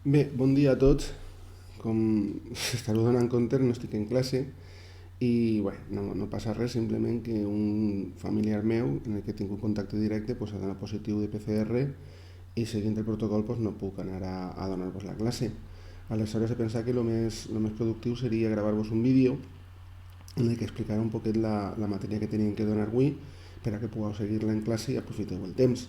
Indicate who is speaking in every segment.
Speaker 1: Bé, bon dia a tots. Com s'està donant compte, no estic en classe i bé, no passa res, simplement que un familiar meu, en el que he tingut contacte directe, pues, ha donat positiu de PCR i seguint el protocol pues, no puc anar a donar-vos la classe. Aleshores he pensat que el més productiu seria gravar-vos un vídeo en el que explicara un poquet la matèria que teníem que donar avui per a que pugueu seguir-la en classe i aprofiteu el temps.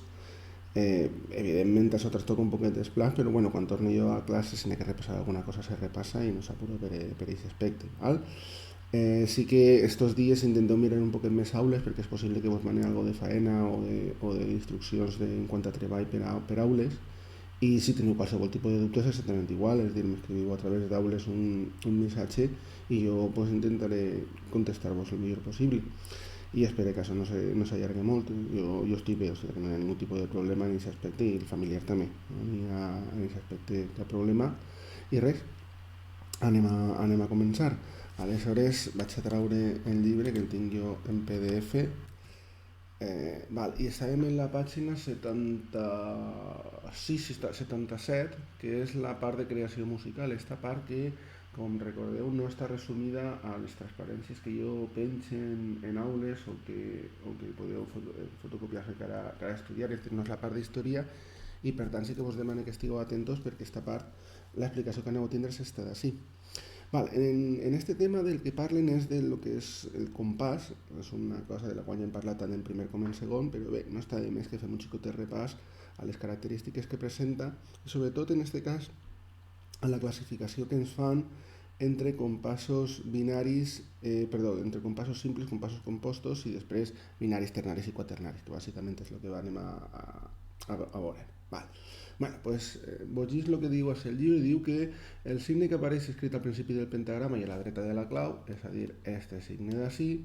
Speaker 1: Evidentment això trastoca un poquet d'esplàs, però bueno, quan torni jo a classe si n'he que repassar alguna cosa se repassa i no s'apura per aquest aspecte. Val? Sí que estos dies intenteu mirar un poquet més aules perquè és possible que vos mani algo de faena o de instruccions en quant a treball per aules i si teniu qualsevol tipus de dubtes és exactament igual, és dir, m'escriviu a través d'aules un missatge i jo pues, intentaré contestar-vos el millor possible i espero que això no s'allargui molt. Jo estic bé, o sigui que no hi ha ningú tipus de problema en aquest aspecte i el familiar també, no hi ha en aquest aspecte cap problema i res, anem a començar. Aleshores vaig a traure el llibre que el tinc jo en PDF. I estàvem en la pàgina 77, que és la part de creació musical, esta part que, com recordeu, no està resumida a les transparències que jo penjo en aules o que podeu fotocopiar-se cara a estudiar, aquesta no és la part d'història i per tant sí que vos demano que estigueu atentos perquè esta part, l'explicació que aneu a tindre s'està d'ací. En este tema del que parlen és de lo que és el compàs, és una cosa de la qual ja hem parlat tant en primer com en segon, però bé, no està de més que fem un xicotet repàs a les característiques que presenta i sobretot en aquest cas a la classificació que ens fan entre compassos binaris, entre compassos simples, compassos compostos i després binaris ternaris i quaternaris, que bàsicament és el que anem a veure. Val. Bueno, pues vos llegís el que diu és el llibre, diu que el signe que apareix escrit al principi del pentagrama i a la dreta de la clau, és a dir, este signe d'ací,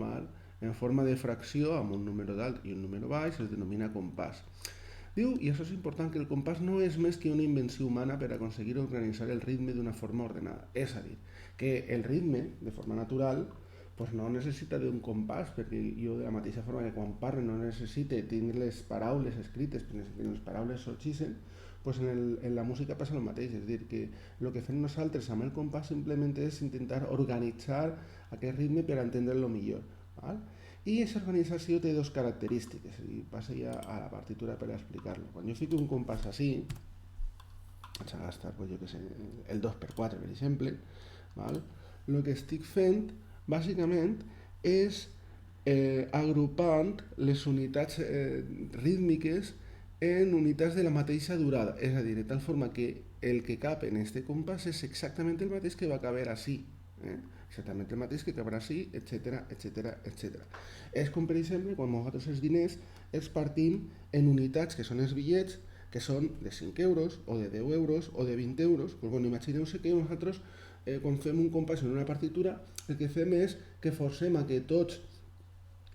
Speaker 1: en forma de fracció amb un número d'alt i un número baix, es denomina compàs. Diu, i això és important, que el compàs no és més que una invenció humana per aconseguir organitzar el ritme d'una forma ordenada. És a dir, que el ritme, de forma natural, pues no necessita d'un compàs, perquè jo de la mateixa forma que quan parlo no necessite tenir les paraules escrites, perquè les paraules sorgeixen, pues en la música passa el mateix, és dir, que el que fem nosaltres amb el compàs simplement és intentar organitzar aquest ritme per entendre'l millor. Val? I aquesta organització té dues característiques, i passa ja a la partitura per explicar-lo. Quan jo fico un compàs així, vaig a gastar, pues, jo que sé, el 2x4 per exemple, val? El que estic fent bàsicament és agrupant les unitats rítmiques en unitats de la mateixa durada, és a dir, de tal forma que el que cap en este compàs és exactament el mateix que va caber així, exactament el mateix que cabrà així, etc etc etc. És com per exemple quan nosaltres els diners els partim en unitats que són els bitllets, que són de 5 euros o de 10 euros o de 20 euros. Pues bueno, imagineu-se que nosaltres quan fem un compàs en una partitura el que fem és que forcem a que totes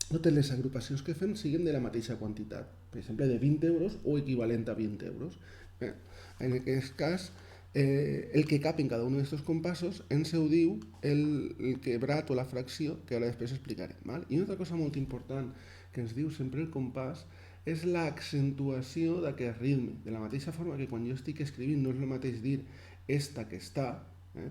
Speaker 1: les agrupacions que fem siguin de la mateixa quantitat, per exemple de 20 euros o equivalent a 20 euros. En aquest cas, el que cap en cada un d'aquests compassos ens ho diu el quebrat o la fracció que ara després explicarem. Val? I una altra cosa molt important que ens diu sempre el compàs és l'accentuació d'aquest ritme. De la mateixa forma que quan jo estic escrivint no és el mateix dir esta que està,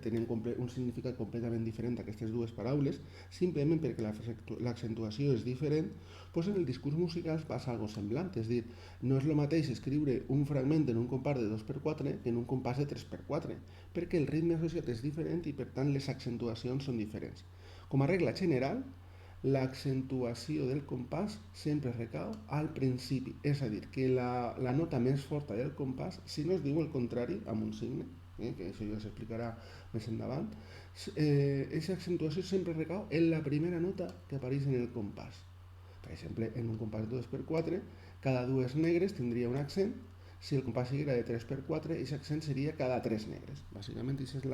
Speaker 1: tenen un significat completament diferent d'aquestes dues paraules, simplement perquè l'accentuació és diferent, doncs en el discurs musical passa algo semblant, és dir, no és el mateix escriure un fragment en un compàs de 2x4 que en un compàs de 3x4, perquè el ritme associat és diferent i per tant les accentuacions són diferents. Com a regla general, l'accentuació del compàs sempre recau al principi, és a dir, que la nota més forta del compàs, si no es diu el contrari amb un signe, que això ja s'explicarà més endavant, aquesta accentuació sempre recau en la primera nota que apareix en el compàs. Per exemple, en un compàs de 2x4, cada dues negres tindria un accent, si el compàs era de 3x4, aquest accent seria cada 3 negres. Bàsicament, aquesta és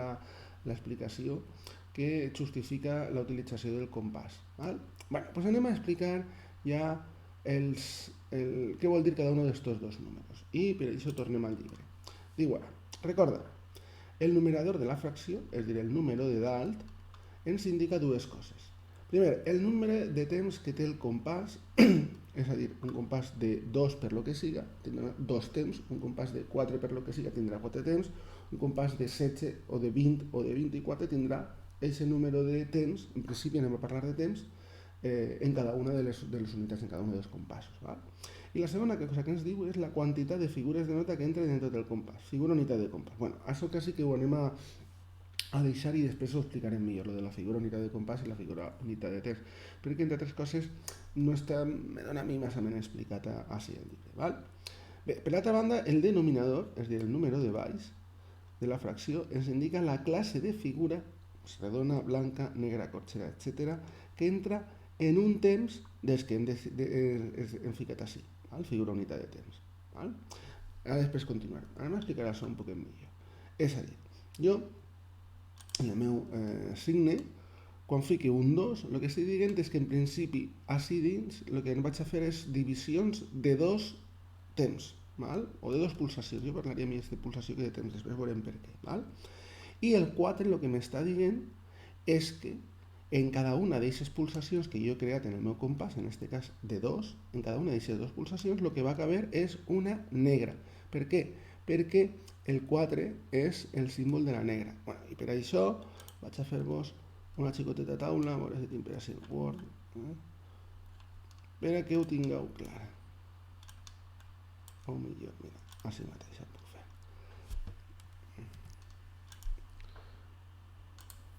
Speaker 1: l'explicació que justifica la utilització del compàs. Val? Bueno, doncs anem a explicar ja què vol dir cada un d'aquests dos números. I per això tornem al llibre. Diu ara, recorda, el numerador de la fracció, és a dir, el número de dalt, ens indica dues coses. Primer, el número de temps que té el compàs, és a dir, un compàs de 2 per lo que siga, tindrà 2 temps, un compàs de 4 per lo que siga tindrà 4 temps, un compàs de 16 o de 20 o de 24 tindrà aquest número de temps, en principi anem a parlar de temps, en cada una de les unitats, en cada un dels compassos. Val? I la segona cosa que ens diu és la quantitat de figures de nota que entren dintre del compàs, figura unitat de compàs. Bueno, això quasi que ho anem a deixar i després ho explicarem millor, lo de la figura unitat de compàs i la figura unitat de temps, perquè entre altres coses no està, me dona a mi més o menys explicat així el llibre. Val? Bé, per l'altra banda, el denominador, és a dir, el número de baix de la fracció, ens indica la classe de figura, redona, blanca, negra, corxera, etc., que entra en un temps des que hem ficat així, val? Figura unitat de temps. Val? Ara després continuarem. Ara m'explicaré això un poc millor. És a dir, jo, en el meu signe, quan fiqui un 2, el que estic dient és que en principi, així dins, el que vaig a fer és divisions de 2 temps, val? O de 2 pulsacions. Jo parlaria més de pulsació que de temps, després veurem per què. Val? I el 4 el que m'està dient és que en cada una d'aquestes pulsacions que jo he creat en el meu compàs, en aquest cas de 2, en cada una d'aquestes 2 pulsacions el que va caber és una negra. Per què? Perquè el 4 és el símbol de la negra. Bueno, i per això vaig a fer-vos una xicoteta taula, a veure si tinc per així el Word, per a que ho tingueu clar. O millor, mira, així mateix ho puc fer.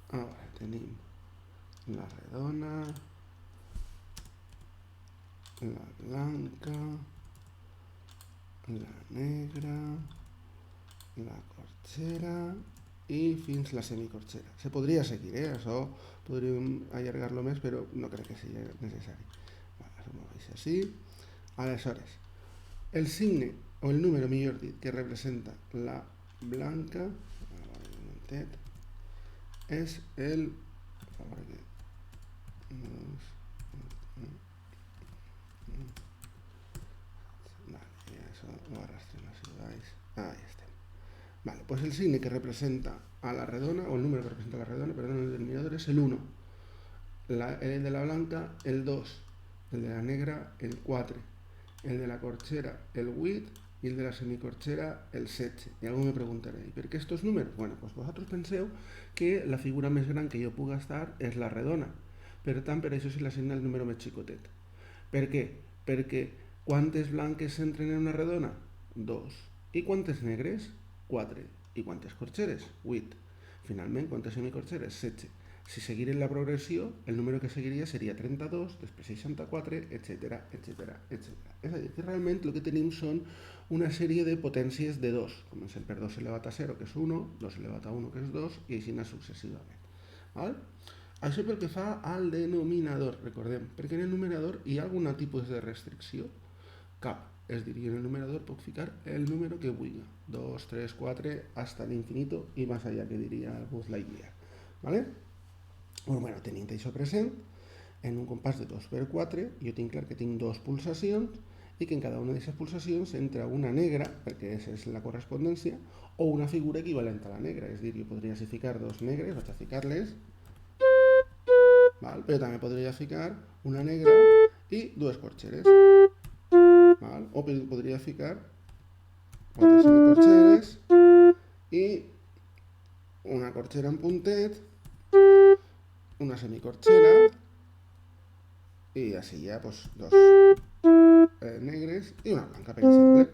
Speaker 1: A veure, tenim la redona, la blanca, la negra, la corxera i fins la semicorxera. Se podria seguir, això podríem allargar-lo més, però no crec que sigui necessari. Això m'ho vaig així. Aleshores, el signe, o el número, millor dit, que representa la blanca, és el... Vale, això ho arrastrem així baix. Ahí estem. Vale, pues el signe que representa a la redona, o el número que representa a la redona, perdón, el denominador es el 1. El de la blanca, el 2. El de la negra, el 4. El de la corxera, el 8. I el de la semicorxera, el 16. I algú me preguntarà, i per què estos números? Bueno, pues vosaltres penseu que la figura més gran que jo puc estar és la redona. Per tant, per això se l'assigna el número més xicotet. Per què? Perquè quantes blanques s'entren en una redona? 2. I quantes negres? 4. I quantes corxeres? 8. Finalment, quantes semicorxeres? 16. Si seguirem la progressió, el número que seguiria seria 32, després 64, etc, etc, etc. És a dir, que realment el que tenim són una sèrie de potències de 2. Comencem per 2 elevat a 0, que és 1, 2 elevat a 1, que és 2, i així anar successivament. Val? Això pel que fa al denominador, recordem, perquè en el numerador hi ha algun tipus de restricció? Cap. És a dir, en el numerador puc ficar el número que vulgui. 2, 3, 4, hasta l'infinito i més allà, que diria Buzz Lightyear. ¿Vale? Bueno, tenint això present, en un compàs de 2x4, jo tinc clar que tinc 2 pulsacions i que en cada una d'aquestes pulsacions entra una negra, perquè aquesta és la correspondència, o una figura equivalent a la negra. És a dir, jo podria ficar 2 negres, vaig a ficar-les, però també podria ficar una negra i 2 corxeres. O podria ficar 4 semicorxeres i una corxera en puntet, una semicorxera i així ja dos negres i una blanca, per exemple.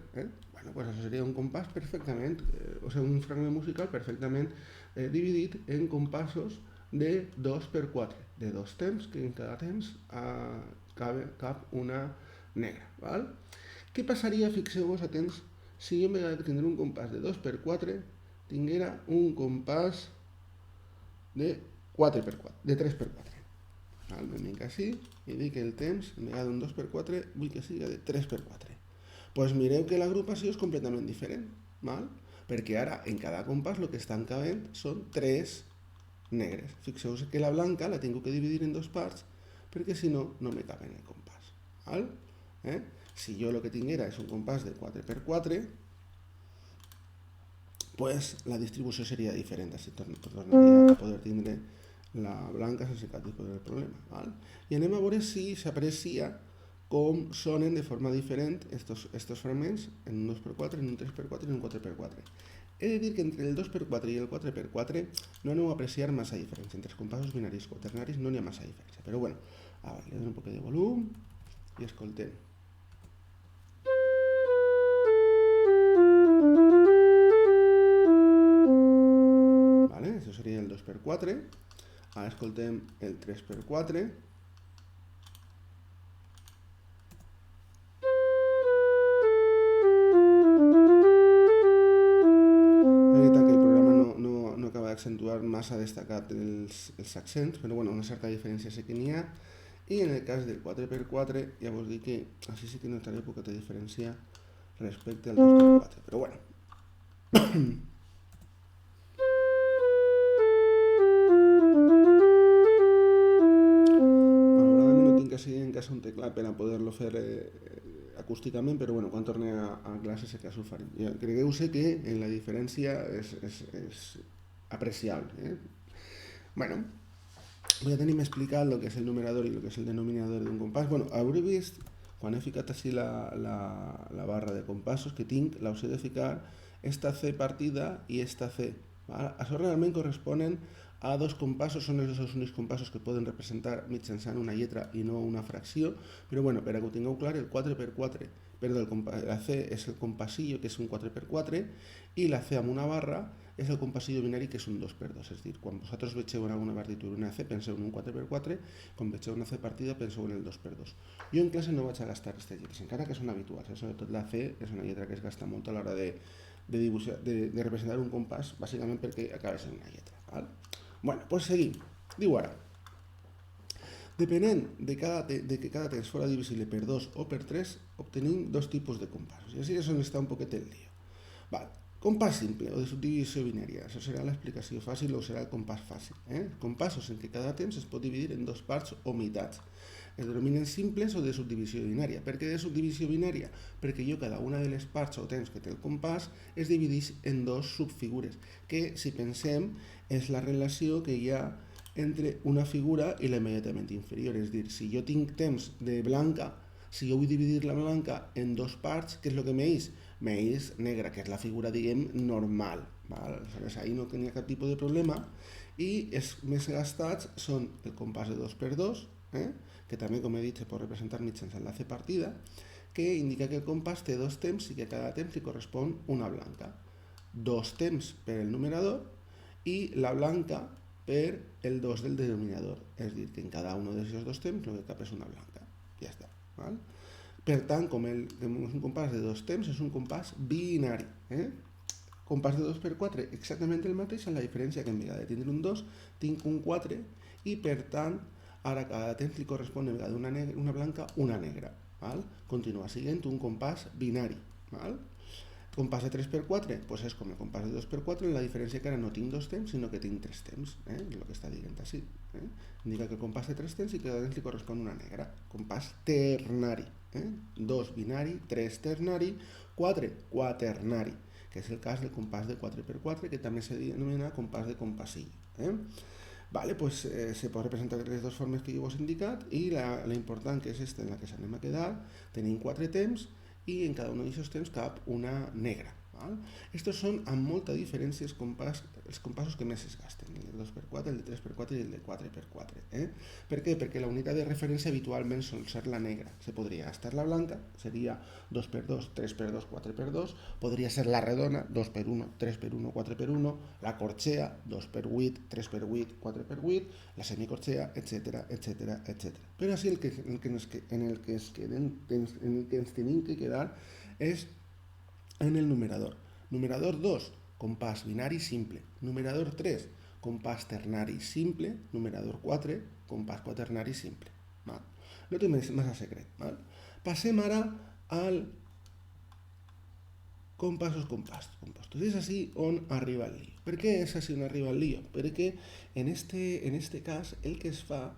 Speaker 1: Bueno, pues això seria un compàs perfectament, o sigui, un fragment musical perfectament dividit en compassos de 2x4, de 2 temps, que en cada temps cap una negra. Val? Què passaria, fixeu-vos atents, si jo en vegada de tindre un compàs de 2x4 tinguera un compàs de 4x4, de 3x4. Me vinc així i dic que el temps, en vegada d'un 2x4, vull que sigui de 3x4. Doncs mireu que l'agrupació és completament diferent, perquè ara en cada compàs el que estan cabent són 3 negres. Fixeu-vos que la blanca la tinc que dividir en 2 parts perquè si no, no me cabe en el compàs. Si jo el que tinguera és un compàs de 4x4, pues la distribució seria diferent, així tornaria a poder tindre la blanca sense cap tipus de problema. Val? I anem a veure si s'aprecia com sonen de forma diferent estos fragments en un 2x4, en un 3x4 i en un 4x4. He de dir que entre el 2x4 i el 4x4 no aneu a apreciar massa diferència. Entre els compassos binaris o ternaris no n'hi ha massa diferència. Però bueno, ara li dono un poc de volum i escoltem. Vale? Això seria el 2x4. Ara escoltem el 3x4. Accentuar massa destacat els accents, però bueno, una certa diferència sí que n'hi ha. I en el cas del 4x4 ja vos dic que així sí que notaré poca diferència respecte al 2x4, però bueno. Malauradament no tinc així en casa un teclat per a poder-lo fer acústicament, però bueno, quan torni a classe sé que ho farem. Ja cregueu-se que la diferència és apreciable. Bueno, ja tenim explicat el que és el numerador i el que és el denominador d'un compàs. Bueno, hauré vist, quan he ficat així la barra de compassos, que tinc l'opció de ficar esta C partida i esta C. Això realment corresponen a dos compassos, són els dos únics compassos que poden representar mitjançant una lletra i no una fracció, però bueno, per a que ho tingueu clar, el 4x4, la C és el compassillo, que és un 4x4, i la C amb una barra és el compassillo binari, que és un 2x2. És a dir, quan vosaltres vegeu en alguna partitura una C, penseu en un 4x4, quan vegeu una C partida, penseu en el 2x2. Jo en classe no vaig a gastar aquestes lletres, encara que són habituals. Sobretot la C és una lletra que es gasta molt a l'hora de representar un compàs, bàsicament perquè acaba sent una lletra. Val? Bueno, doncs seguim. Diu ara, depenent de que cada temps fora divisible per 2 o per 3, obtenim dos tipus de compassos. I així és on està un poquet el lío. Val. Compàs simple o de subdivisió binària. Això serà l'explicació fàcil o serà el compàs fàcil. Compassos en què cada temps es pot dividir en dos parts o meitats. Es denominen simples o de subdivisió binària. Per què de subdivisió binària? Perquè cada una de les parts o temps que té el compàs es divideix en dos subfigures, que, si pensem, és la relació que hi ha entre una figura i la immediatament inferior. És a dir, si jo tinc temps de blanca, si jo vull dividir la blanca en dos parts, què és el que m'eix? M'eix negra, que és la figura, diguem, normal. Aleshores, ahí no tenia cap tipus de problema. I els més gastats són el compàs de 2x2, que també, com he dit, se pot representar mitjançant la C partida, que indica que el compàs té dos temps i que a cada temps li correspon una blanca. Dos temps per el numerador i la blanca per el 2 del denominador. És a dir, que en cada un d'aquests dos temps el que cap és una blanca. Ja està. Per tant, com és un compàs de dos temps, és un compàs binari. Compàs de 2x4, exactament el mateix, amb la diferència que en vegada de tindre un 2, tinc un 4, i per tant, ara a cada temps li correspon en vegada una blanca, una negra. Continua sent un compàs binari. Compàs de 3x4, doncs és com el compàs de 2x4, en la diferència que ara no tinc dos temps, sinó que tinc tres temps, és el que està dient així. Indica que el compàs té tres temps i que cada temps li correspon una negra. Compàs ternari. 2 binari, 3 ternari, 4 quaternari, que és el cas del compàs de 4x4, que també se denomina compàs de compassillo. Vale, pues se pot representar de les dues formes que jo us he indicat, i la important, que és aquesta en la que s'anem a quedar, tenim 4 temps i en cada un d'aquests temps cap una negra. Estos són amb molta diferència els compassos que més es gasten, el de 2x4, el de 3x4 i el de 4x4. Per què? Perquè la unitat de referència habitualment sol ser la negra. Se podria gastar la blanca, seria 2x2, 3x2, 4x2, podria ser la redona, 2x1, 3x1, 4x1, la corxea, 2x8, 3x8, 4x8, la semicorxea, etc. Però així en el que ens tenim que quedar és en el numerador. Numerador 2, compàs binari simple. Numerador 3, compàs ternari simple. Numerador 4, compàs quaternari simple. No té massa secret. Passem ara al compassos compostos. És així on arriba el lío. Per què és així on arriba el lío? Perquè en este cas el que es fa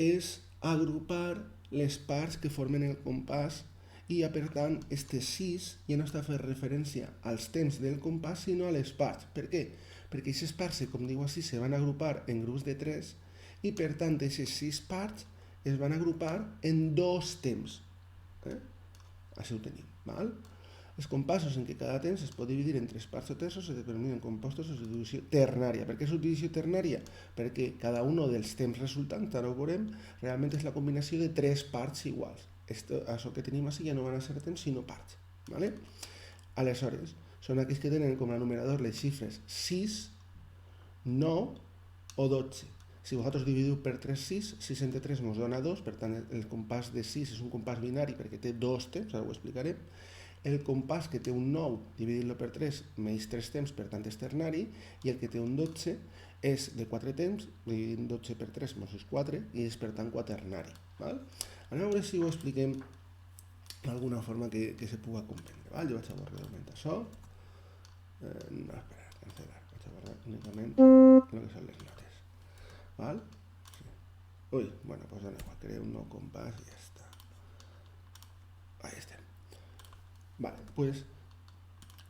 Speaker 1: és agrupar les parts que formen el compàs i, per tant, este 6 ja no està fent referència als temps del compàs, sinó a les parts. Per què? Perquè aquestes parts, com diu així, se van agrupar en grups de 3 i per tant aquestes 6 parts es van agrupar en 2 temps. Així ho tenim. Val? Els compassos en què cada temps es pot dividir en 3 parts o terços es determinen compostos de subdivisió ternària. Per què subdivisió ternària? Perquè cada un dels temps resultants, ara ho veurem, realment és la combinació de 3 parts iguals. Això que tenim així ja no van a ser temps sinó parts. ¿Vale? Aleshores, són aquells que tenen com a numerador les xifres 6, 9 o 12. Si vosaltres dividiu per 3, 6, 6 entre 3 ens dona 2, per tant el compàs de 6 és un compàs binari perquè té 2 temps, ara ho explicaré. El compàs que té un 9 dividint-lo per 3 menys 3 temps, per tant és ternari, i el que té un 12 és de 4 temps, dividint 12 per 3 és 4, i és per tant quaternari. Val? Anem a veure si ho expliquem d'alguna forma que se pugui comprendre. Val? Jo vaig a borrar d'augment això. No, espera, cancelar. Vaig a borrar únicament el que són les notes. Val? Sí. Ui, bueno, doncs dona igual, creo un nou compàs i ja està. Ahí estem. Vale, pues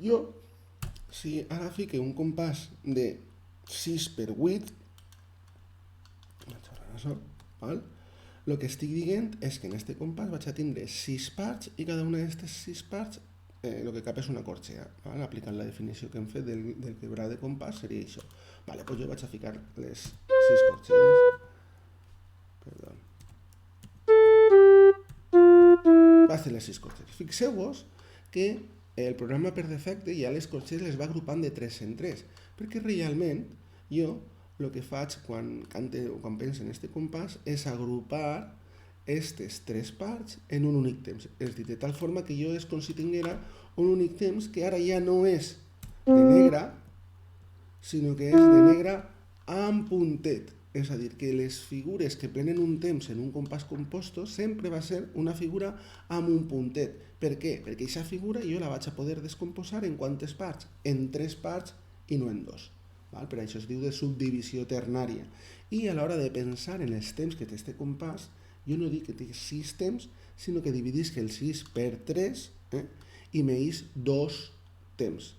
Speaker 1: jo, si ara fique un compàs de 6 per 8, val? El que estic dient és que en aquest compàs vaig a tindre 6 parts i cada una d'aquestes 6 parts el que cap és una corxea. Val? Aplicant la definició que hem fet del quebrar de compàs seria això. Vale, pues jo vaig a ficar les 6 corxeres. Perdó. Vaig a fer les 6 corxeres. Fixeu-vos que el programa per defecte ja les corxeres les va agrupant de 3 en 3, perquè realment jo el que faig quan penso en aquest compàs és agrupar aquestes 3 parts en un únic temps. És dir, de tal forma que jo és com si tinguera un únic temps que ara ja no és de negre, sinó que és de negre amb puntet. És a dir, que les figures que prenen un temps en un compàs composto sempre va ser una figura amb un puntet. Per què? Perquè aquesta figura jo la vaig a poder descomposar en quantes parts? En 3 parts i no en 2. Val? Per això es diu de subdivisió ternària. I a l'hora de pensar en els temps que té aquest compàs, jo no dic que té 6 temps, sinó que dividisc el 6 per 3 i m'eix 2 temps.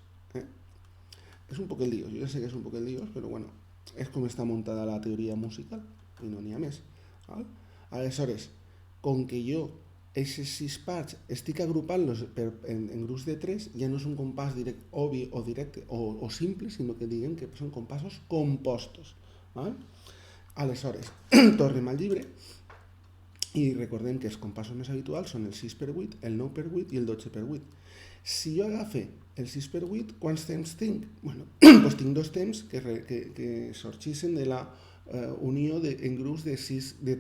Speaker 1: És un poc el líos, jo ja sé que és un poc el líos, però bueno, és com està muntada la teoria musical i no n'hi ha més. Val? Aleshores, com que jo aquestes 6 parts estic agrupant-los en grups de 3, ja no és un compàs obvi o directe o simple, sinó que diguem que són compassos compostos. Val? Aleshores, tornem al llibre i recordem que els compassos més habituals són el 6 per 8, el 9 per 8 i el 12 per 8. Si jo agafe el 6 per 8, quants temps tinc? Bueno, doncs tinc 2 temps que sorgeixen de la unió en grups de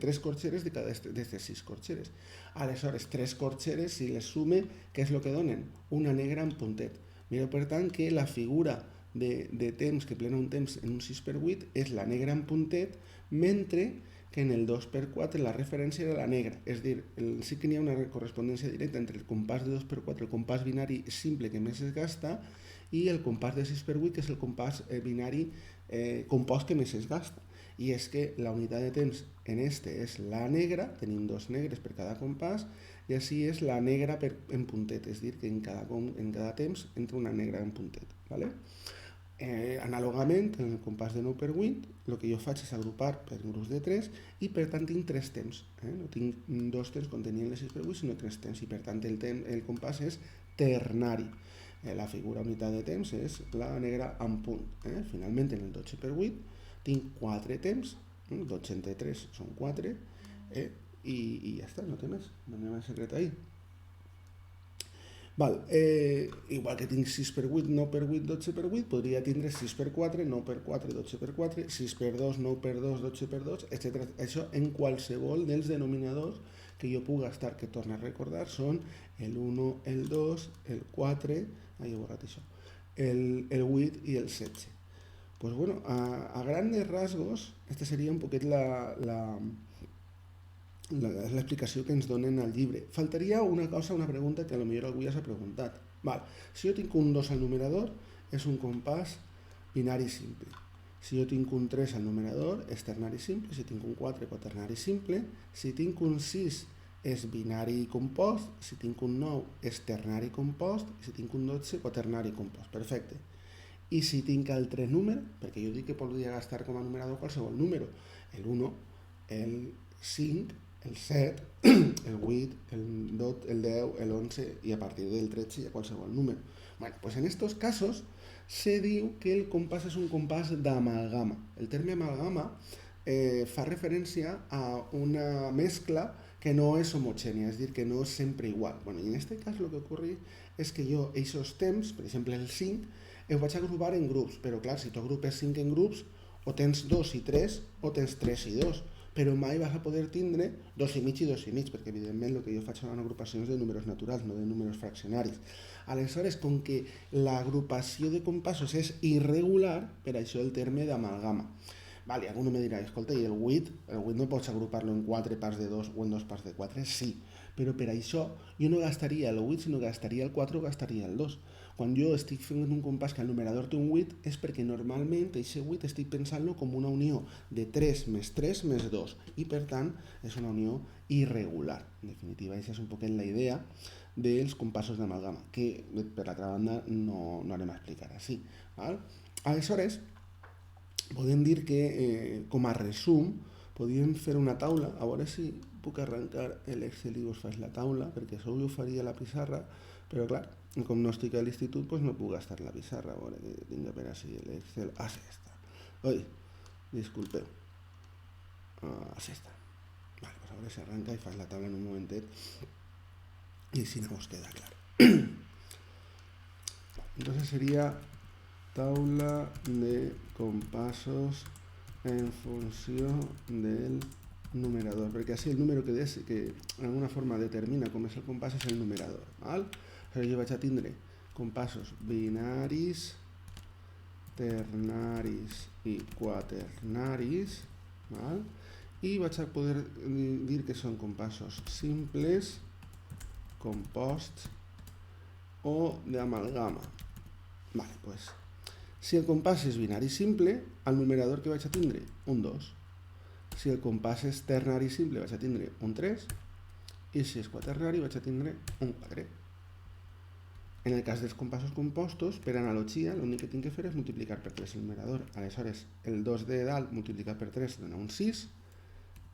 Speaker 1: 3 corxeres de cada d'aquestes 6 corxeres. Aleshores, 3 corxeres, si les sume, què és el que donen? Una negra amb puntet. Mireu, per tant, que la figura de temps que plena un temps en un 6 per 8 és la negra amb puntet, mentre que en el 2 per 4 la referència era la negra. És a dir, sí que n'hi ha una correspondència directa entre el compàs de 2 per 4, el compàs binari simple que més es gasta, i el compàs de 6 per 8, que és el compàs binari compost que més es gasta. I és que la unitat de temps en este és la negra, tenim 2 negres per cada compàs, i així és la negra en puntet, és a dir, que en cada temps entra una negra en puntet. ¿Vale? Anàlogament, en el compàs de 9 per 8, el que jo faig és agrupar per grups de 3 i per tant tinc 3 temps. No tinc 2 temps com tenien les 6 per 8, sinó 3 temps, i per tant el compàs és ternari. La figura unitat de temps és la negra amb punt. Finalment, en el 12 per 8 tinc 4 temps, 12 entre 3 són 4, i ja està, no té més, no hi ha més secret ahí. Val, igual que tinc 6 per 8, 9 per 8, 12 per 8, podria tindre 6 per 4, 9 per 4, 12 per 4, 6 per 2, 9 per 2, 12 per 2, etc. Això en qualsevol dels denominadors que jo pugui estar, que torno a recordar, són el 1, el 2, el 4, he borrat això, el 8 i el 16. Pues bueno, a grandes rasgos, aquesta seria un poquet l'explicació que ens donen al llibre. Faltaria una cosa, una pregunta que potser algú ja s'ha preguntat. Val. Si jo tinc un 2 al numerador, és un compàs binari simple. Si jo tinc un 3 al numerador, és ternari simple. Si tinc un 4, quaternari simple. Si tinc un 6, és binari compost. Si tinc un 9, és ternari compost. Si tinc un 12, quaternari compost. Perfecte. I si tinc altre número, perquè jo dic que podria gastar com a numerador qualsevol número, el 1, el 5, el 7, el 8, el 12, el 10, el 11 i a partir del 13 hi ha qualsevol número. Bueno, pues en estos casos se diu que el compàs és un compàs d'amalgama. El terme amalgama fa referència a una mezcla que no és homogènia, és dir, que no és sempre igual. Bueno, i en aquest cas el que ocorre és que jo, aquests temps, per exemple el 5, ho vaig agrupar en grups, però clar, si tu agrupes 5 en grups, o tens 2 i 3, o tens 3 i 2, però mai vas a poder tindre 2 i mig i 2 i mig, perquè evidentment el que jo faig són agrupacions de números naturals, no de números fraccionaris. Aleshores, com que l'agrupació de compassos és irregular, per això el terme d'amalgama. Vale, algú me dirà, escolta, i el 8 no pots agrupar-lo en 4 parts de 2 o en 2 parts de 4? Sí, però per això jo no gastaria el 8, sinó gastaria el 4 o gastaria el 2. Quan jo estic fent un compàs que el numerador té un 8 és perquè normalment aquest 8 estic pensant-lo com una unió de 3 més 3 més 2 i per tant és una unió irregular. En definitiva, aquesta és un poquet la idea dels compassos d'amalgama, que per l'altra banda no anem a explicar així. Val? Aleshores, podem dir que com a resum podríem fer una taula, a veure si puc arrencar l'Excel i us faig la taula, perquè això ho faria a la pissarra, però clar, com no estic a l'institut, doncs no puc gastar la pissarra, a veure que tinc per així l'Excel. Sí està. Oi, disculpeu. Sí està. Vale, doncs a veure si arranca i faig la taula en un momentet i si no us queda clar. Entonces sería taula de compasos en función del numerador, perquè així el número que d'alguna forma determina com és el compàs és el numerador. Val? Jo vaig a tindre compassos binaris, ternaris i quaternaris, val? I vaig a poder dir que són compassos simples, composts o d'amalgama. Vale, pues, si el compàs és binari simple, el numerador que vaig a tindre? Un 2. Si el compàs és ternari simple, vaig a tindre un 3. I si és quaternari, vaig a tindre un 4. En el cas dels compassos compostos, per analogia, l'únic que tinc que fer és multiplicar per 3 el numerador. Aleshores, el 2 de dalt multiplicat per 3 dona un 6,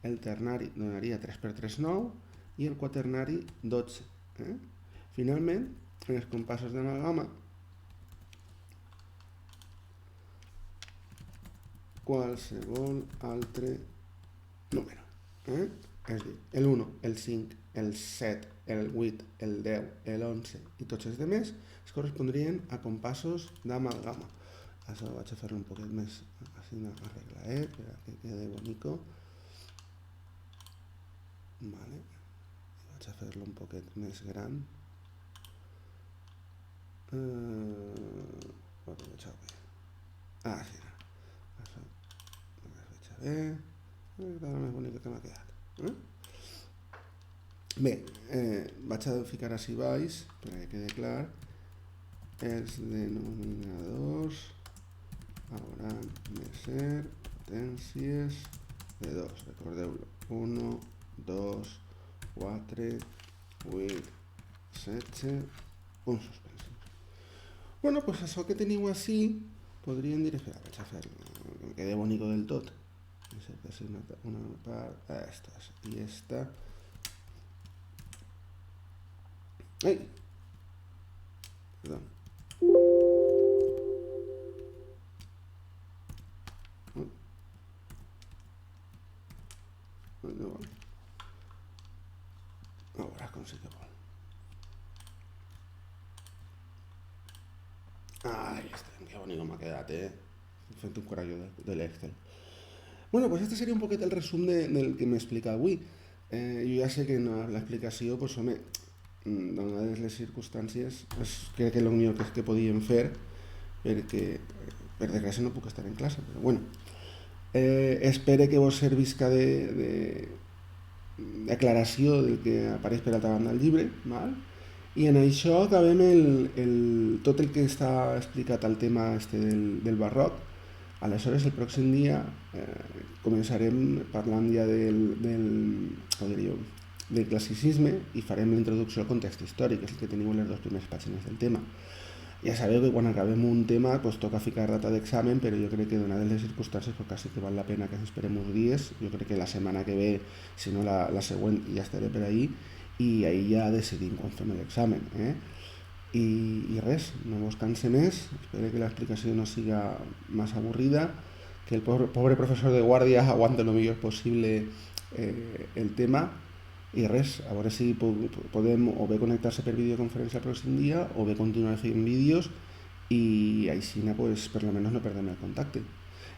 Speaker 1: el ternari donaria 3 per 3, 9, i el quaternari 12. Finalment, en els compassos d'amalgama, qualsevol altre número. És a dir, el 1, el 5, el 7, el 8, el 10, el 11 i tots els demés es correspondrien a compassos d'amalgama. Això vaig a fer-lo un poquet més així arreglat, perquè quede bonico. Vale. Vaig a fer-lo un poquet més gran. Ho veig bé. Sí, això ho veig bé. Queda més bonic que m'ha quedat. Bé, vaig a ficar així baix perquè quede clar. Els denominadors hauran de ser potències de 2, recordeu-lo. 1, 2, 4, 8, 16, punts suspensius. Bueno, doncs això que teniu així, podríem dir, vaig a fer que me quede bonico del tot. Una part, estas y esta. ¡Ay! Perdón. Ahora consigo. Ahí está, qué bonito m'ha quedat, Fent un corallo de l'Excel. Bueno, pues este seria un poquet el resum del que m'he explicat avui. Jo ja sé que en l'explicació, pues, home, donades les circumstàncies, crec que el millor que podíem fer, perquè per desgràcia no puc estar en classe, però bueno. Espero que vos servisca d'aclaració del que apareix per altra banda al llibre, val? I en això acabem tot el que està explicat al tema del barroc. Aleshores, el pròxim dia començarem parlant ja del classicisme i farem la introducció al context històric, és el que teniu en les dues primeres pàgines del tema. Ja sabeu que quan acabem un tema pues, toca ficar data d'examen, però jo crec que donades les circumstàncies pues, quasi que val la pena que esperem uns dies. Jo crec que la setmana que ve, si no la següent, ja estaré per ahí i ahí ja decidim quan fem l'examen. I res, no vos canse més, espero que l'explicació no siga massa avorrida, que el pobre professor de guàrdia aguante lo millor possible el tema i res, a veure si podem o bé connectar-se per videoconferència el pròxim dia o bé continuar fent vídeos i així pues, per lo menos no perdem el contacte.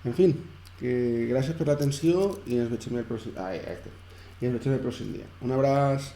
Speaker 1: En fin, que gràcies per l'atenció i ens veiem el pròxim, i ens veiem el pròxim dia. Un abraç!